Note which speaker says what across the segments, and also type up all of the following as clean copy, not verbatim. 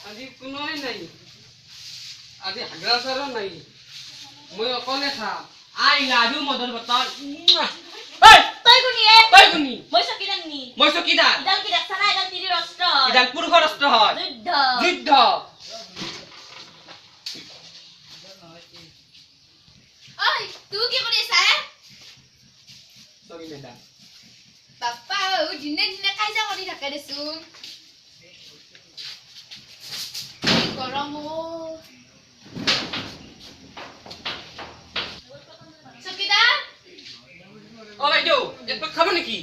Speaker 1: আজি কোনোই নাই আজি হাগৰাচাৰো নাই মই অকলে খাম আই লাডু মদন বটল এই
Speaker 2: তই কোনি মই চকিদাৰ ইডাল কি দেখা নাই ইডাল তিৰি অস্ত্ৰ
Speaker 1: ইডাল পুৰুষৰ অস্ত্ৰ হয় যুদ্ধ
Speaker 2: ঐ তুই কি কৰি আছা
Speaker 1: সৰি মেডাম
Speaker 2: বাপ্পা ও দিনে দিনে কাইজা কৰি থাকে দেচোন কি গৰম ও চকিদাৰ
Speaker 1: ও বাইদেউ একটু খাব নেকি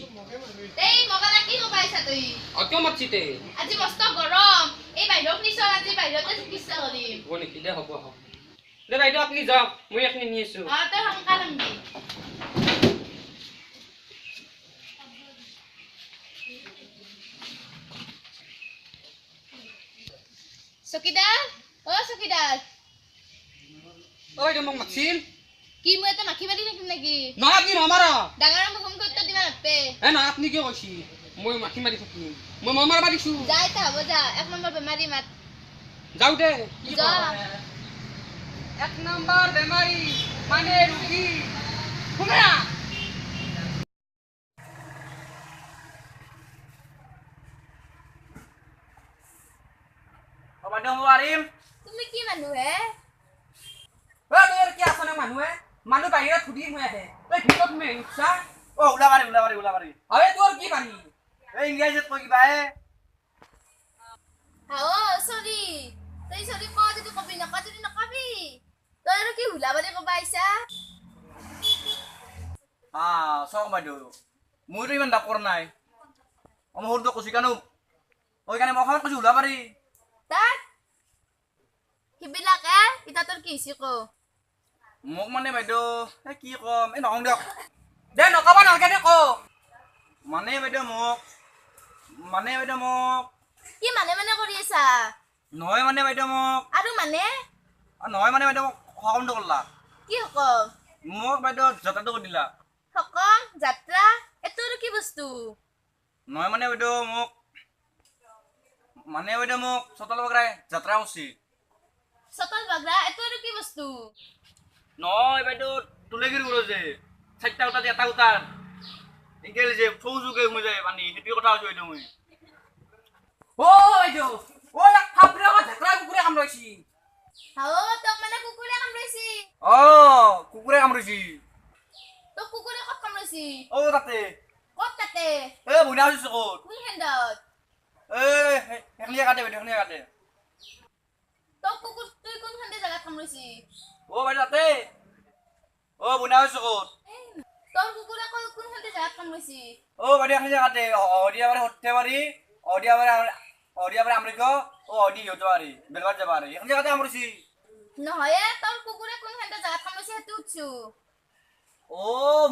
Speaker 2: এই মগালা কি কবাইছা তুই
Speaker 1: অকিও মাছিতে
Speaker 2: আজি মস্ত গৰম এই বাইদেউক নিছৰ আজি বাইদেউতে চিকিৎসা কৰিম
Speaker 1: হ'ব নেকি দে হ'ব দে বাইদেউ আপুনি যাওক মই এখনি নি আছো
Speaker 2: তই সংকাল আনবি চকিদাৰ চকিদাৰ
Speaker 1: ও বাইদেউ মোক মাছিল
Speaker 2: কি মই এটা মাখি মাৰি থাকিম নেকি
Speaker 1: নহয় আপনি নমাৰা
Speaker 2: ডাঙৰ মুখম কৰি দিবা নাপে
Speaker 1: নহয় আপনি কিয় কৈছি মই মাখি মাৰি থাকিম মই মামাৰ মাৰিছো
Speaker 2: যাই তা হ'ব যা এক নম্বৰ বেমাৰী মাত
Speaker 1: যাও দে
Speaker 2: যা
Speaker 1: এক নম্বৰ বেমাৰী মানে ৰোগী শুনা বাইদেউ মাৰিম
Speaker 2: তুমি কি মানুহ হে
Speaker 1: তোৰ কি আছে মানুহে মানুহ বাহিৰত ফুটি হৈ আহে তই ভিতৰত মে উঠছা
Speaker 3: ওলাবাৰী
Speaker 1: আৰে তোৰ কি পাৰি
Speaker 3: এই ইংৰাজীত কৈ কিবা
Speaker 2: সৰি তই সৰি ক যদি কবি নকা যদি নকবি তই আৰু কি হুলাবাৰী কবা আইছা
Speaker 3: চাওক বাইদেউ মইতো ইমান দাপ কৰা নাই মই সৰুটো কৈছি কানো সেইকাৰণে মই অসমত কৈছো ওলাবাৰী
Speaker 2: তাক সিবিলাকে ইতা তোৰ কি হৈছে ক
Speaker 3: মোক মানে বাইদেউ কি কম এই নকওঁ দিয়ক
Speaker 1: দে নকবা নালগে দে ক
Speaker 3: মানে বাইদেউ মোক
Speaker 2: কি মানে কৰি আছা
Speaker 3: নহয় মানে বাইদেউ মোক
Speaker 2: আৰু মানে
Speaker 3: নহয় মানে বাইদেউ মোক সকমটো কৰলা
Speaker 2: কি হকম
Speaker 3: মোক বাইদেউ যাত্ৰাটো কৰি দিলা
Speaker 2: হকম যাত্ৰা এটোৰ কি বস্তু
Speaker 3: নহয় মানে বাইদেউ মোক চতল বগৰাই যাত্ৰা কৰিছে
Speaker 2: চতল বাগৰা এটোৰ কি বস্তু
Speaker 3: নহয় বাইদেউ তুলেগিৰি গ'লো যে চাৰিটা উঠাত এটা উঠাৰ এংকেল যে ফৌজুকে মই যায় পানী সেইটো কথা কৈছো বাইদেউ মই
Speaker 1: ও বাইদেউ ও এক ফাপৰে ঢাকৰা কুকুৰে কামৰাইছি
Speaker 2: তোক মানে কুকুৰে কামৰাইছি
Speaker 3: কুকুৰে কামুৰিছি
Speaker 2: তোক কুকুৰে ক'ত কামৰাইছি
Speaker 3: তাতে
Speaker 2: ক'ত তাতে
Speaker 3: বুঢ়া হৈছো ক'ত
Speaker 2: কোন হেণ্ডত
Speaker 3: সেইখিনিয়ে কাটে বাইদেউ সেইখিনিয়ে কাটে
Speaker 2: তোক কুকুৰ তুই কোন হেণ্ডে জাগাত কামৰাইছি
Speaker 3: বাইদেউ তাতে বুঢ়া হৈছো ক'ত
Speaker 2: তোৰ কুকুৰে কোন হেণ্ডে জাগাত কামৰাইছি
Speaker 3: বাইদেউ সেইখিনিয়ে কাটে অদিয়াবাৰে সৰ্থেবাৰী অদিয়াবাৰে আমৰিক অদি সিহঁতবাৰী বেলবাৰ যাবাৰী সেইখিনিয়ে কাটে কামুৰিছি
Speaker 2: নহয় তোৰ কুকুৰে কোন হেণ্ডে জাগাত কামৰাইছি সেইটো উঠছো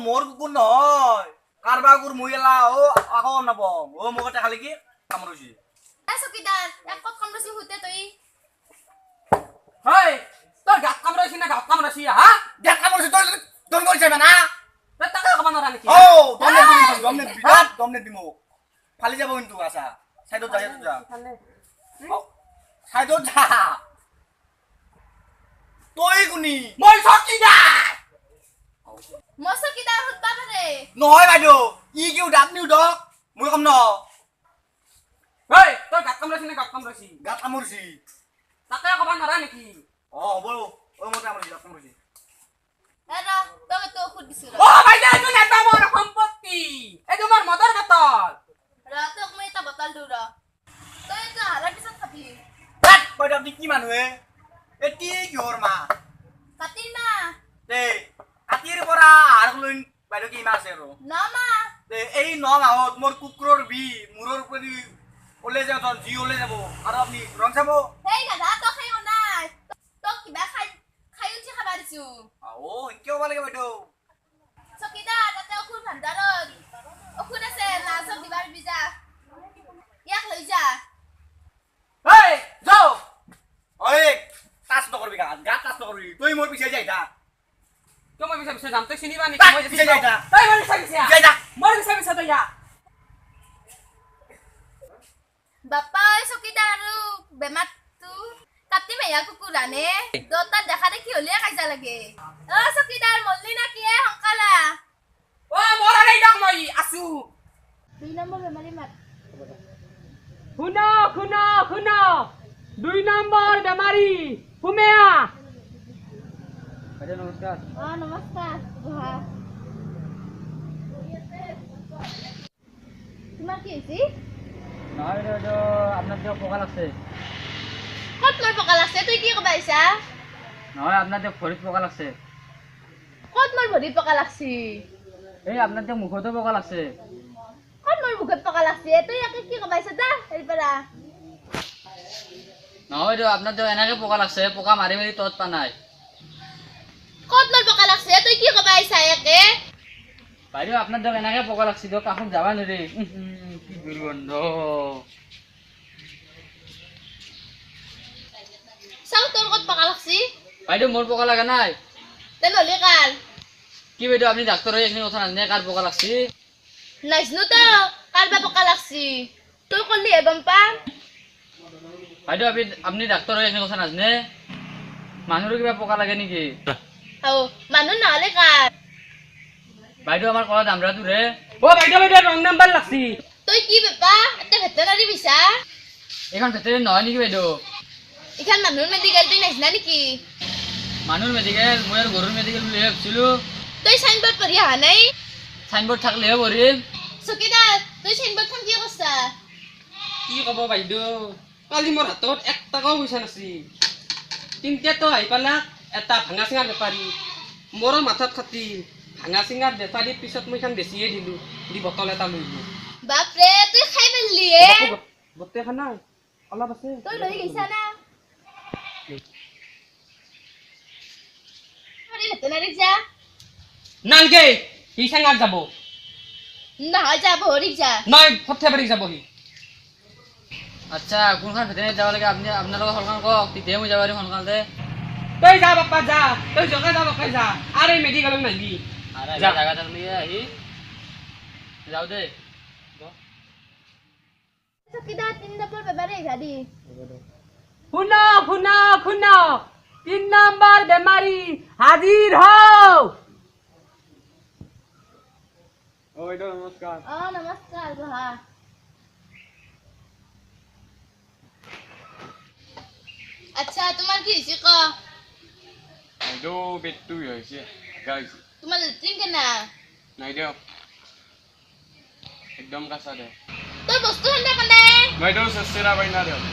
Speaker 3: মোৰ কুকুৰ নহয় কাৰবা কুকুৰ মহিলা আকৌ গম নাপাওঁ মোৰ কথা খালি কি কামুৰিছি
Speaker 2: চকীদাৰ এক ক'ত কামৰাইছি সুতে তই
Speaker 1: হয় তোৰ গাত কামৰাইছি না গাত কামৰাইছি হা
Speaker 3: দেখ কামুৰিছি তই কৰিছে না
Speaker 1: তই তাকে ক'ব নোৱাৰা নেকি
Speaker 3: দম নেদিম ফালি যাব কিন্তু আছা চাইডত যা চাইডত যা তই কোনি
Speaker 1: মই চকীদাৰ
Speaker 2: মই চকীদাৰ সুধবা পাৰে
Speaker 3: নহয় বাইদেউ কি উদাক নিউদক মই কম ন
Speaker 1: হয় তোৰ গাত কামৰাইছি না গাত কামৰাইছি
Speaker 3: গাত কামুৰিছি
Speaker 1: তাকে ক'ব নোৱাৰা নেকি
Speaker 3: হ'ব মই কামুৰিছি গাত কামুৰিছি
Speaker 2: তই তো ঔষধ দিছো
Speaker 1: বাইদেউ এইটো নেতা মোৰ সম্পত্তি এইটো মোৰ মদৰ বটল
Speaker 2: তোক মই এটা বটল দিওঁ তই এইটো হাৰাৰ পিছত খাবি
Speaker 3: বাইদেউ আপুনি কি মানুহে এটি কিহৰ মা
Speaker 2: কাটিৰ মা
Speaker 3: কাতিৰ পৰা আহাৰ লৈ বাইদেউ কি মাছ আছে আৰু
Speaker 2: ন মা
Speaker 3: এই 9 মাহত মোৰ কুকুৰৰ বি মূৰৰ ওপৰি ওলাই যাব যি ওলাই যাব আৰু আপুনি ৰং চাব
Speaker 2: সেই গাধা তই খাই নাই তোক কিবা খাই উঠি খাবা দিছো
Speaker 3: কিয় হ'ব লাগে বাইদেউ
Speaker 2: চকীদাৰ তাতে ঔষধ ভাণ্ডাৰত ঔষধ আছে না চব দিবাৰ বিজা ইয়াক লৈ যা
Speaker 1: যাও
Speaker 3: টাচ নকৰবি গাত টাচ নকৰবি তই মোৰ পিছে যাই থাক
Speaker 1: কিয় মই পিছে যাম তই চিনিবা নেকি
Speaker 3: তাক
Speaker 1: মই
Speaker 3: পিছে যাই থাক
Speaker 1: তই মোৰ পিছে
Speaker 3: যাই থাক
Speaker 1: মোৰ পিছে তই যা
Speaker 2: বাপ্পা চকীদাৰ আৰু বেমাৰটো কাটি মেয়া কুকুৰানে দতাৰ দেখা দেখি হলিয়ে কাইজা লাগে চকীদাৰ মল্লি না কি হংকালা
Speaker 1: ও মৰা নাই দক মই আছো
Speaker 2: 2 নম্বৰ বেমাৰী মাত
Speaker 1: শুনো শুনো শুনো 2 নম্বৰ বেমাৰী হুমেয়া বাইদেউ নমস্কাৰ
Speaker 2: নমস্কাৰ বহা তোমাৰ কি হৈছে
Speaker 3: নহয় বাইদেউ আপোনাৰ যে পোকা লাগছে
Speaker 2: ক'ত মোৰ পকা লাগছে তুই কি কবা আহিছা
Speaker 3: নহয় আপোনাৰ যে ভৰিত পোকা লাগছে
Speaker 2: ক'ত মোৰ ভৰিত পকা লাগছি
Speaker 3: এই আপোনাৰ যে মুখতো পোকা লাগছে
Speaker 2: ক'ত মোৰ মুখত পকা লাগছে তুই ইয়াকে কি কবা আহিছা যা এই পৰা
Speaker 3: নহয় বাইদেউ আপোনাৰ যে এনেকে পোকা লাগছে পোকা মাৰি মাৰি তত পা নাই
Speaker 2: ক'ত মোৰ পকা লাগছে তুই কি কবা আহিছা ইয়াকে
Speaker 3: বাইদেউ আপোনাৰ যে এনেকে পোকা লাগছে দিয়ক কাষত যাবা নোৱাৰি কি দুৰ্গন্ধ
Speaker 2: চাও তোৰ ক'ত পকা লাগছি
Speaker 3: বাইদেউ মোৰ পোকা লাগা নাই
Speaker 2: তেনেহ'লে কাৰ
Speaker 3: কি বাইদেউ আপুনি ডাক্তৰ হৈ এইখিনি কথা নাজানে কাৰ পোকা লাগছে
Speaker 2: নাজনো তো কাৰ বা পকা লাগছি তই কলিহে গম পা
Speaker 3: বাইদেউ আপুনি ডাক্তৰ হৈ এইখিনি কথা নাজানে মানুহৰ কিবা পোকা লাগে নেকি
Speaker 2: মানুহ নহ'লে কাৰ
Speaker 3: বাইদেউ আমাৰ কলা দামৰাটো ৰে
Speaker 1: ও বাইদেউ বাইদেউ ৰং নাম্বাৰ লাগছি
Speaker 2: তই কি বেপা এটা ভেটেনাৰী বিছা
Speaker 3: এইখন ভেটেৰিনেৰী নহয় নেকি বাইদেউ
Speaker 2: ইখান মানুহৰ মেডিকেল তুই নাজনা নেকি
Speaker 3: মানুহৰ মেডিকেল মই আৰু গৰুৰ মেডিকেল বুলি ভাবিছিলোঁ
Speaker 2: তই চাইনবোৰ্ড পঢ়ি অহা নাই
Speaker 3: চাইনবোৰ্ড থাকিলেহে পঢ়িম
Speaker 2: চকীদাৰ তই চাইনবোৰ্ডখন কি কৰছা
Speaker 1: কি ক'ব বাইদেউ কালি মোৰ হাতত 1 টকাও পইচা নাছিল তিনটাতো আহি পালা এটা ভাঙা চিঙাৰ বেপাৰী মোৰো মাথাত খাটিল ভাঙা চিঙাৰ বেপাৰীৰ পিছত মই খান বেছিয়ে দিলোঁ দি বটল এটা লৈ গ'লো
Speaker 2: বাপৰে তুই খাই পেললি হে
Speaker 1: গোটেইখন নাই অলপ আছে
Speaker 2: তই লৈ গৈছা না ভেটেনাৰীত যা
Speaker 1: নালগে সি চেঙাত যাব
Speaker 2: নহয় যা ভৰিক যা
Speaker 1: নহয় সৰ্থেবাৰীক যাব সি
Speaker 3: আচ্ছা কোনখন ভেটেৰিনেৰীত যাব লাগে আপুনি আপোনালোকৰ সলকান কওক তেতিয়াহে মই যাব পাৰিম সোনকালতে
Speaker 1: তই যা বাপ্পা যা তই জগে যা বাপ্পা যা আৰু এই মেডিকেলত নাহিবি যা।
Speaker 3: জাগা তাৰমানে আহি যাওঁ দে
Speaker 2: চকীদাৰ 3 নম্বৰ বেমাৰী ঘাদি
Speaker 1: শুনা শুনা শুনা 3 নম্বৰ বেমাৰী হাজিৰ হও ও বাইদেউ নমস্কাৰ
Speaker 2: নমস্কাৰ বহা আচ্ছা তোমাৰ কি হৈছে ক
Speaker 1: বাইদেউ পেটটো হৈছে গাইছে
Speaker 2: তোমাৰ লেট্ৰিন কেনা
Speaker 1: নাই দিয়ক একদম কাঁচা দে
Speaker 2: তোৰ বস্তু হেন্দা কেনে
Speaker 1: বাইদেউ চেষ্টা পাই না দিয়ক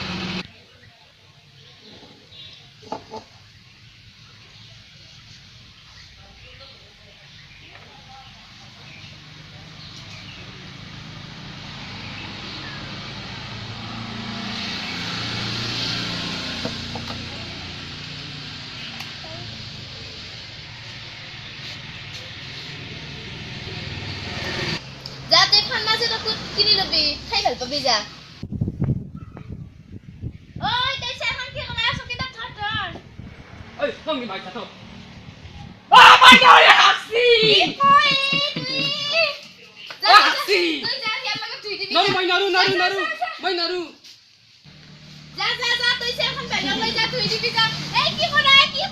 Speaker 2: যা তুই ফাৰ্মাচীত কিনি লবি খাই ভাল পাবি যা ঐ তই চাহখন কি কৰা চকীদাৰ ধৰ
Speaker 1: ঐ কমি ভাই যা তো বাইদেউ হাসি
Speaker 2: যা
Speaker 1: হাসি
Speaker 2: তই যা ইয়াৰ লগত ধুই দিবি
Speaker 1: নৰু মই নৰু মই নৰু
Speaker 2: যা যা যা তই চাহখন বাইদেউ লৈ যা ধুই দিবি যা এই কি কৰা তই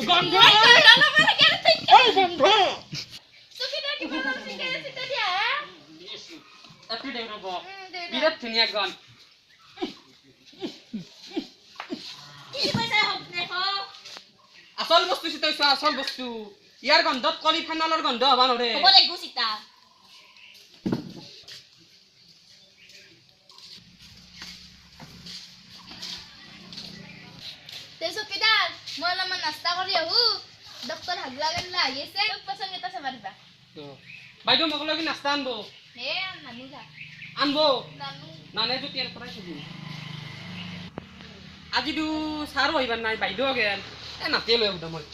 Speaker 1: গন্ধ
Speaker 2: চকীদাৰ কি কৰা চিগাৰেট চিটা দিয়া
Speaker 1: এপি দে ৰব বিৰাট ধুনীয়া গান
Speaker 2: কি পইচা হক দেখো
Speaker 1: আসল বস্তু চিতই চোৱা আসল বস্তু ইয়াৰ গন্ধত কলি ফাইনালৰ গন্ধ হবা নৰে
Speaker 2: হ'ব দে গুচিতা তে চকীদাৰ মই অলপমান নাস্তা কৰি আহো ডক্টৰ হাগলা গেলা আহি আছে তোক পচন্দ এটা চাবা দিবা
Speaker 1: বাইদেউ মোক লগি নাস্তা আনব
Speaker 2: হে নানি যা
Speaker 1: আনব
Speaker 2: নানু
Speaker 1: নানে যদি ইয়াৰ পৰাই থবি আজিতো ছাৰো আহিবাৰ নাই বাইদেউ গেল নাতে লৈ আহো মই